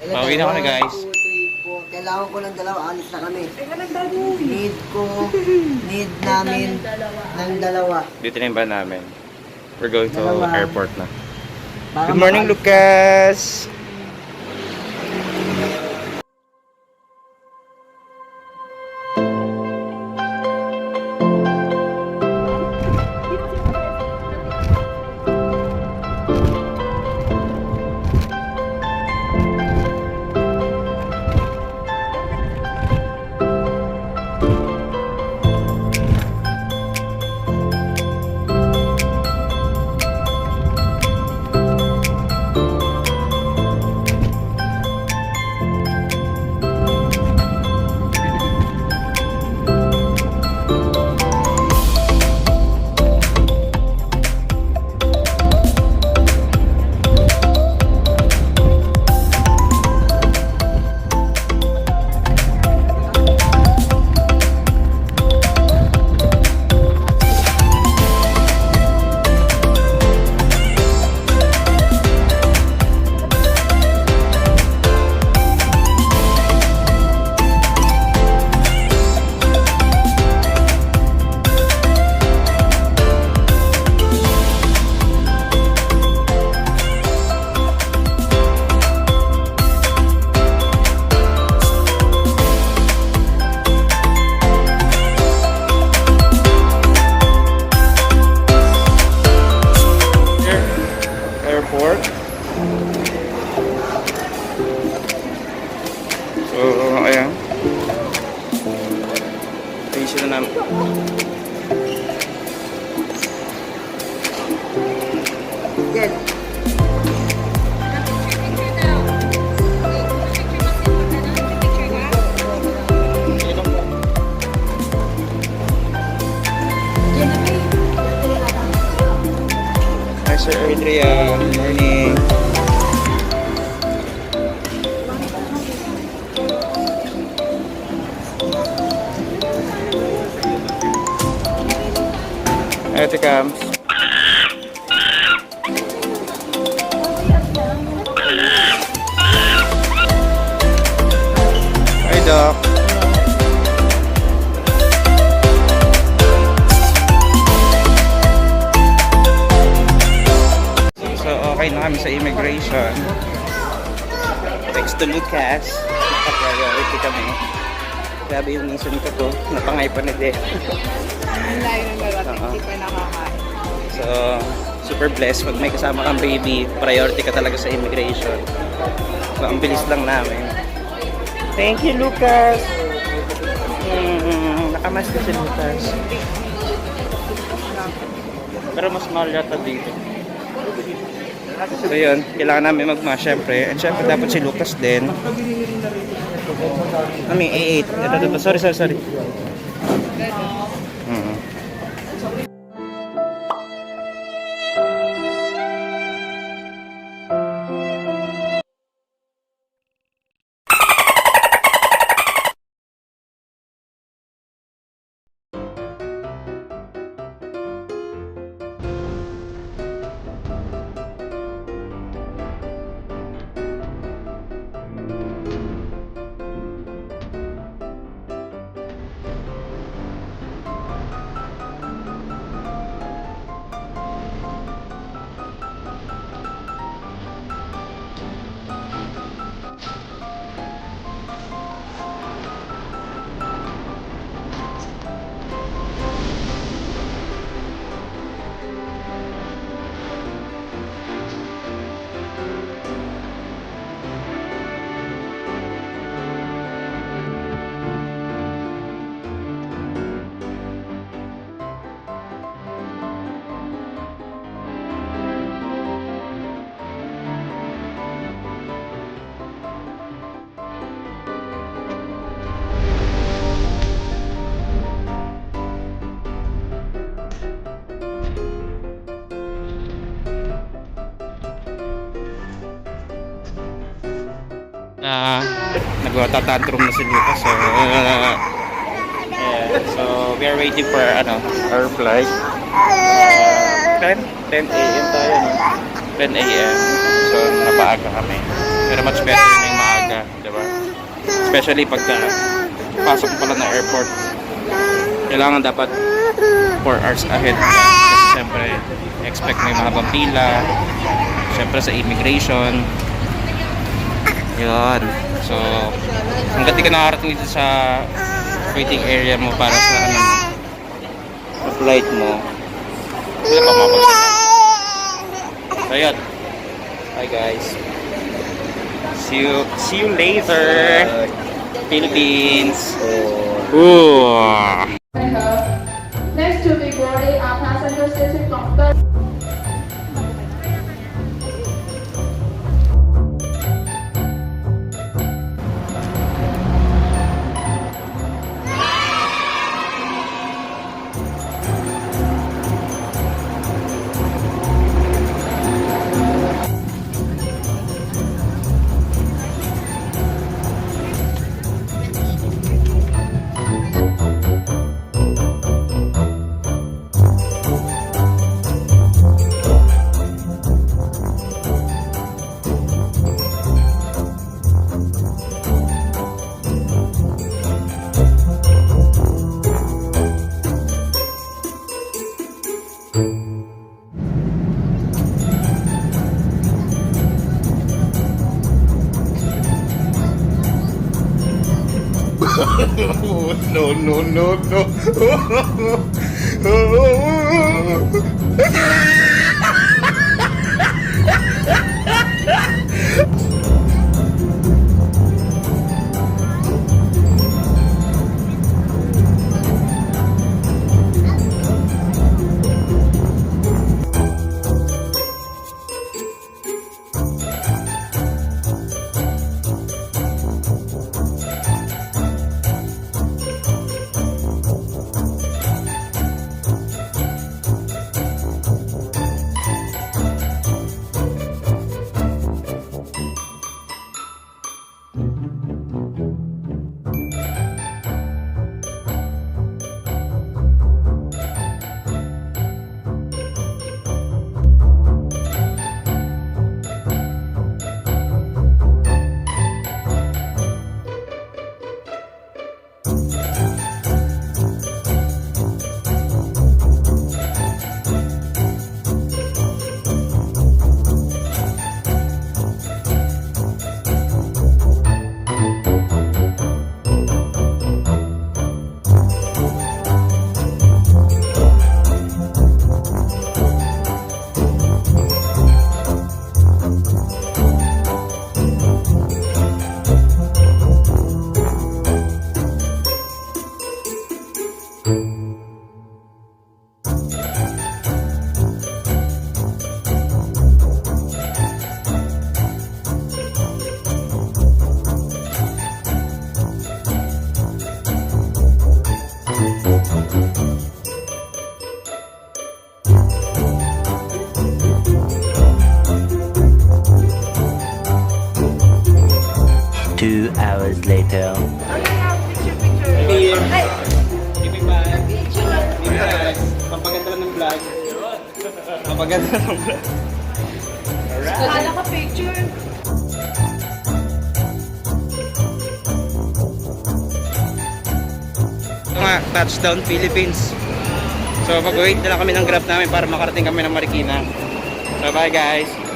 Pauwi na kami, guys. 1, 2, 3, 4. Kailangan ko ng dalawa, alis na kami. Need namin ng dalawa. Dito na yung van namin. We're going to Dalawa. airport na. Para Good morning, Lucas! Airport. So, ayan. Ayusin na namin. Yes. Hi, Sir Adrian. Good morning. Ito comes. Hi, Doc. So, okay na kami sa immigration. Thanks to Lucas. Naka-priority kami. Grabe yung minsan ko to. Napangay pa ni De. Ang layo ng dalawa, hindi pa nakakain. So, super blessed. Pag may kasama kang baby, priority ka talaga sa immigration. So, ang bilis lang namin. Thank you, Lucas! Nakamas na si Lucas. Pero mas mahal yata dito. So, yun. Kailangan namin magmas, syempre. And syempre, dapat si Lucas din. I mean, A8. Ito. Sorry. Nagtatantrum na si Lucas. So, so we are waiting for our flight. 10 a.m. tayo, no? 10 a.m. So napaaga kami. Pero much better na yung maaga. talaga, di ba? Especially pagka pasok pala ng airport. Kailangan dapat 4 hours ahead. Kasi siyempre, expect may mahabang pila. Siyempre sa immigration. Yun. So, hanggat di ka nakarating dito sa waiting area mo para sa ano mo, sa flight mo, wala pa mapagod. So, yun. Bye guys. See you later. Philippines. Ooh. Next to be boarding our passenger station from No, no, no, no. Two hours later. Pampaganda lang ng vlog. Pampaganda lang ng vlog. Kala ka picture. Mga touchdown Philippines. So pag-wait na lang kami ng grab namin para makarating kami ng Marikina. So bye guys.